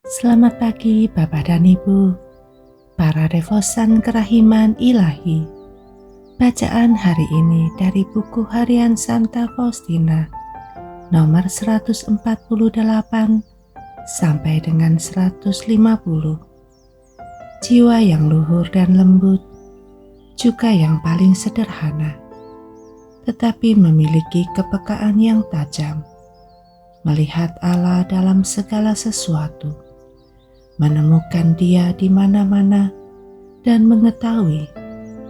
Selamat pagi Bapak dan Ibu, para devosan kerahiman ilahi. Bacaan hari ini dari buku harian Santa Faustina, nomor 148 sampai dengan 150. Jiwa yang luhur dan lembut, juga yang paling sederhana, tetapi memiliki kepekaan yang tajam, melihat Allah dalam segala sesuatu, menemukan Dia di mana-mana, dan mengetahui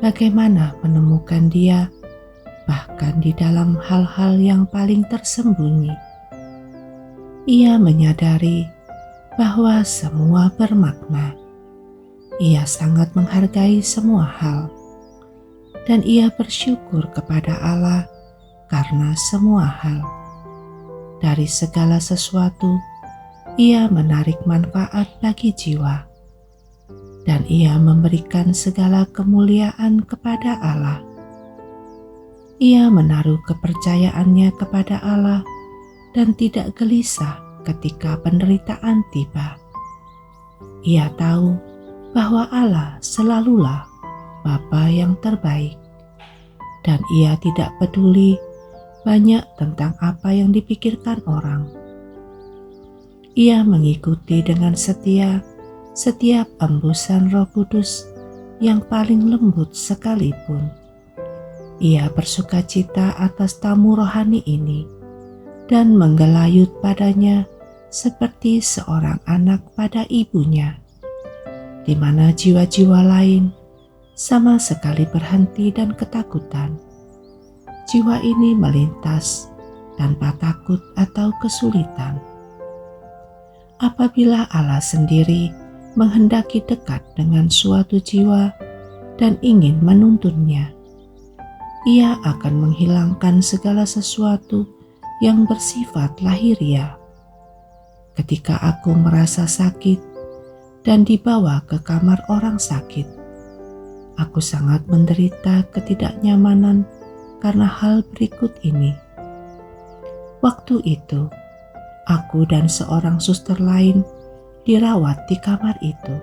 bagaimana menemukan Dia bahkan di dalam hal-hal yang paling tersembunyi. Ia menyadari bahwa semua bermakna. Ia sangat menghargai semua hal, dan ia bersyukur kepada Allah karena semua hal. Dari segala sesuatu, ia menarik manfaat bagi jiwa, dan ia memberikan segala kemuliaan kepada Allah. Ia menaruh kepercayaannya kepada Allah dan tidak gelisah ketika penderitaan tiba. Ia tahu bahwa Allah selalulah Bapa yang terbaik, dan ia tidak peduli banyak tentang apa yang dipikirkan orang. Ia mengikuti dengan setia setiap embusan Roh Kudus yang paling lembut sekalipun. Ia bersukacita atas tamu rohani ini dan menggelayut padanya seperti seorang anak pada ibunya, di mana jiwa-jiwa lain sama sekali berhenti dan ketakutan. Jiwa ini melintas tanpa takut atau kesulitan. Apabila Allah sendiri menghendaki dekat dengan suatu jiwa dan ingin menuntunnya, Ia akan menghilangkan segala sesuatu yang bersifat lahiriah. Ketika aku merasa sakit dan dibawa ke kamar orang sakit, aku sangat menderita ketidaknyamanan karena hal berikut ini. Waktu itu, aku dan seorang suster lain dirawat di kamar itu.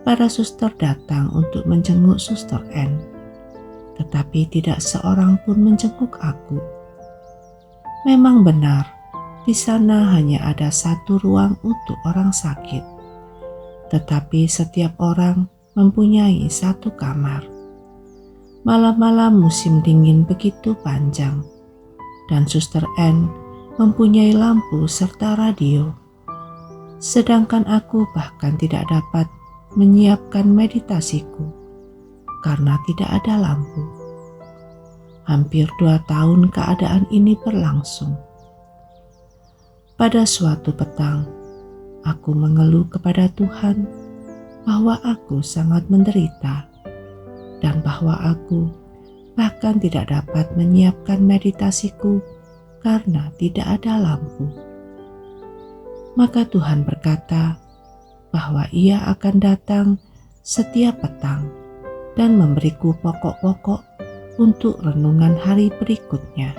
Para suster datang untuk menjenguk suster N, tetapi tidak seorang pun menjenguk aku. Memang benar, di sana hanya ada satu ruang untuk orang sakit, tetapi setiap orang mempunyai satu kamar. Malam-malam musim dingin begitu panjang, dan suster N mempunyai lampu serta radio, sedangkan aku bahkan tidak dapat menyiapkan meditasiku karena tidak ada lampu. Hampir 2 tahun keadaan ini berlangsung. Pada suatu petang, aku mengeluh kepada Tuhan bahwa aku sangat menderita dan bahwa aku bahkan tidak dapat menyiapkan meditasiku karena tidak ada lampu. Maka Tuhan berkata bahwa Ia akan datang setiap petang dan memberiku pokok-pokok untuk renungan hari berikutnya.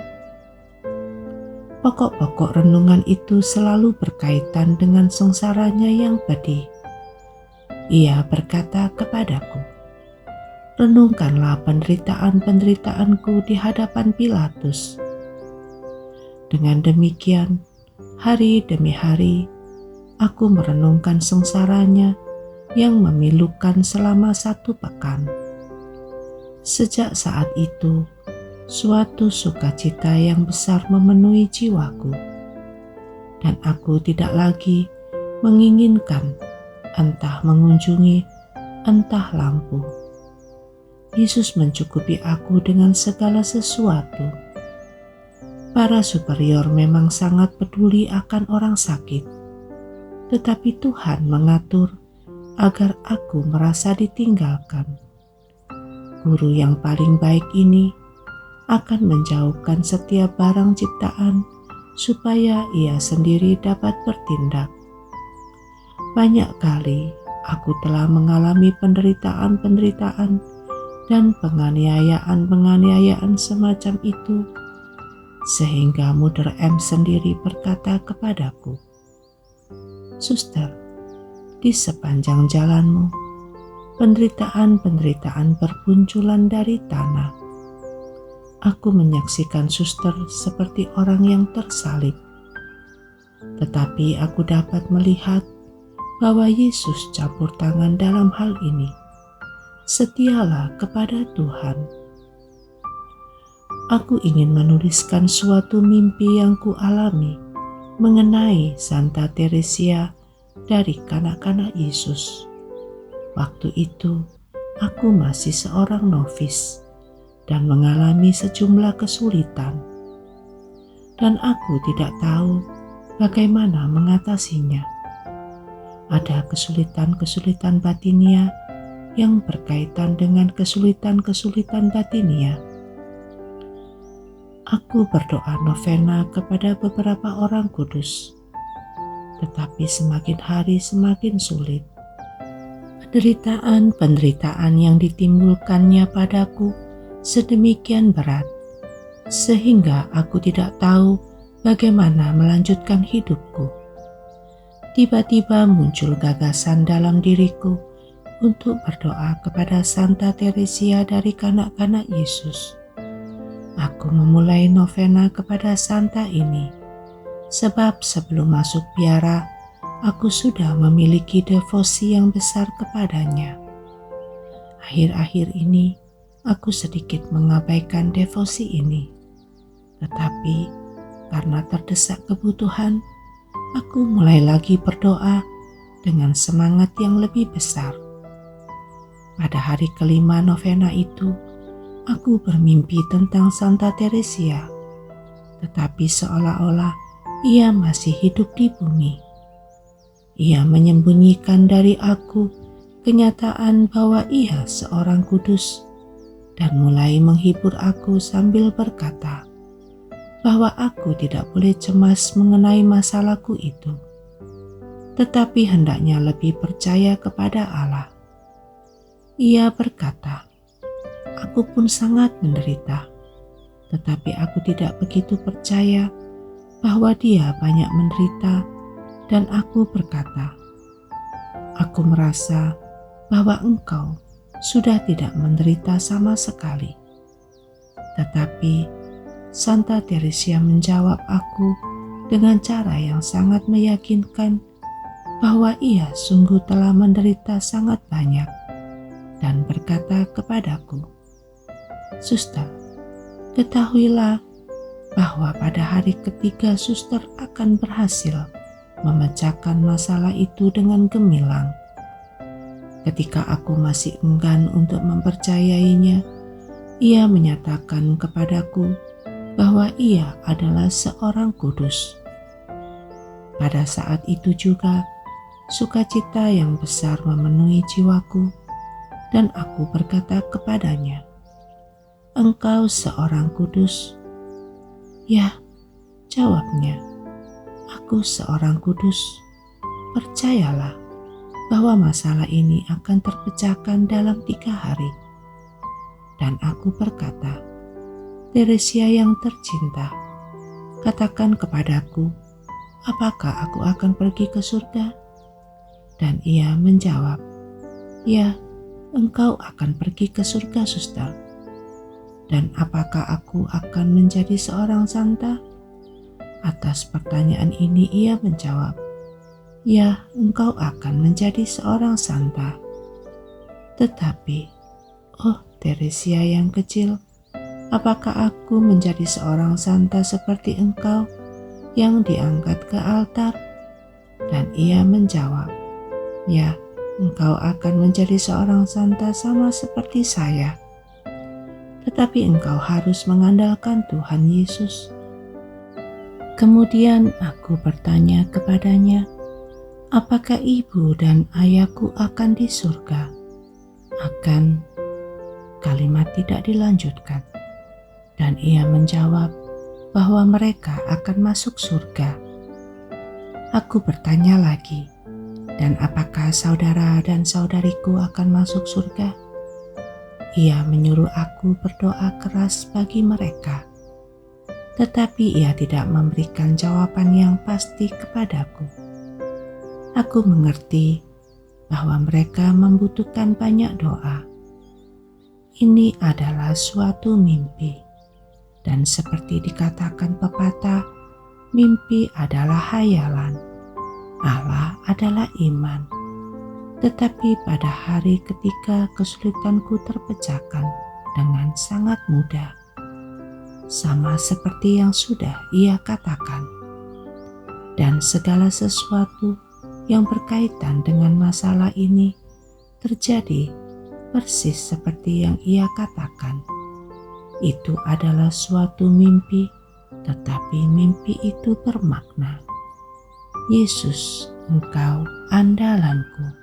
Pokok-pokok renungan itu selalu berkaitan dengan sengsaranya yang pedih. Ia berkata kepadaku, "Renungkanlah penderitaan-penderitaanku di hadapan Pilatus." Dengan demikian, hari demi hari, aku merenungkan sengsaranya yang memilukan selama 1 pekan. Sejak saat itu, suatu sukacita yang besar memenuhi jiwaku, dan aku tidak lagi menginginkan entah mengunjungi, entah lampu. Yesus mencukupi aku dengan segala sesuatu. Para superior memang sangat peduli akan orang sakit, tetapi Tuhan mengatur agar aku merasa ditinggalkan. Guru yang paling baik ini akan menjauhkan setiap barang ciptaan supaya ia sendiri dapat bertindak. Banyak kali aku telah mengalami penderitaan-penderitaan dan penganiayaan-penganiayaan semacam itu, sehingga Mother M sendiri berkata kepadaku, "Suster, di sepanjang jalanmu. Penderitaan-penderitaan bermunculan dari tanah. Aku menyaksikan suster seperti orang yang tersalib. Tetapi aku dapat melihat bahwa Yesus campur tangan dalam hal ini. Setialah kepada Tuhan. Aku ingin menuliskan suatu mimpi yang kualami mengenai Santa Teresia dari kanak-kanak Yesus. Waktu itu, aku masih seorang novis dan mengalami sejumlah kesulitan. Dan aku tidak tahu bagaimana mengatasinya. Ada kesulitan-kesulitan batinia yang berkaitan dengan kesulitan-kesulitan batinia. Aku berdoa novena kepada beberapa orang kudus, tetapi semakin hari semakin sulit. Penderitaan-penderitaan yang ditimbulkannya padaku sedemikian berat, sehingga aku tidak tahu bagaimana melanjutkan hidupku. Tiba-tiba muncul gagasan dalam diriku untuk berdoa kepada Santa Teresia dari kanak-kanak Yesus. Aku memulai novena kepada Santa ini, sebab sebelum masuk biara, aku sudah memiliki devosi yang besar kepadanya. Akhir-akhir ini, aku sedikit mengabaikan devosi ini. Tetapi, karena terdesak kebutuhan, aku mulai lagi berdoa dengan semangat yang lebih besar. Pada hari kelima novena itu, aku bermimpi tentang Santa Teresia, tetapi seolah-olah ia masih hidup di bumi. Ia menyembunyikan dari aku kenyataan bahwa ia seorang kudus dan mulai menghibur aku sambil berkata bahwa aku tidak boleh cemas mengenai masalahku itu, tetapi hendaknya lebih percaya kepada Allah. Ia berkata, "Aku pun sangat menderita, tetapi aku tidak begitu percaya bahwa dia banyak menderita." Dan aku berkata, "Aku merasa bahwa engkau sudah tidak menderita sama sekali." Tetapi Santa Teresia menjawab aku dengan cara yang sangat meyakinkan bahwa ia sungguh telah menderita sangat banyak, dan berkata kepadaku, "Suster, ketahuilah bahwa pada hari ketiga suster akan berhasil memecahkan masalah itu dengan gemilang." Ketika aku masih enggan untuk mempercayainya, ia menyatakan kepadaku bahwa ia adalah seorang kudus. Pada saat itu juga, sukacita yang besar memenuhi jiwaku, dan aku berkata kepadanya, "Engkau seorang kudus?" "Ya," jawabnya, "aku seorang kudus. Percayalah bahwa masalah ini akan terpecahkan dalam 3 hari. Dan aku berkata, "Teresia yang tercinta, katakan kepadaku, apakah aku akan pergi ke surga?" Dan ia menjawab, "Ya, engkau akan pergi ke surga, suster." "Dan apakah aku akan menjadi seorang santa?" Atas pertanyaan ini ia menjawab, "Ya, engkau akan menjadi seorang santa." Tetapi, oh Teresia yang kecil, apakah aku menjadi seorang santa seperti engkau yang diangkat ke altar? Dan ia menjawab, "Ya, engkau akan menjadi seorang santa sama seperti saya. Tetapi engkau harus mengandalkan Tuhan Yesus." Kemudian aku bertanya kepadanya, "Apakah ibu dan ayahku akan di surga?" "Akan." Kalimat tidak dilanjutkan. Dan ia menjawab bahwa mereka akan masuk surga. Aku bertanya lagi, "Dan apakah saudara dan saudariku akan masuk surga?" Ia menyuruh aku berdoa keras bagi mereka, tetapi ia tidak memberikan jawaban yang pasti kepadaku. Aku mengerti bahwa mereka membutuhkan banyak doa. Ini adalah suatu mimpi, dan seperti dikatakan pepatah, mimpi adalah hayalan, Allah adalah iman. Tetapi pada hari ketika kesulitanku terpecahkan dengan sangat mudah, sama seperti yang sudah ia katakan, dan segala sesuatu yang berkaitan dengan masalah ini terjadi persis seperti yang ia katakan. Itu adalah suatu mimpi, tetapi mimpi itu bermakna. Yesus, Engkau andalanku.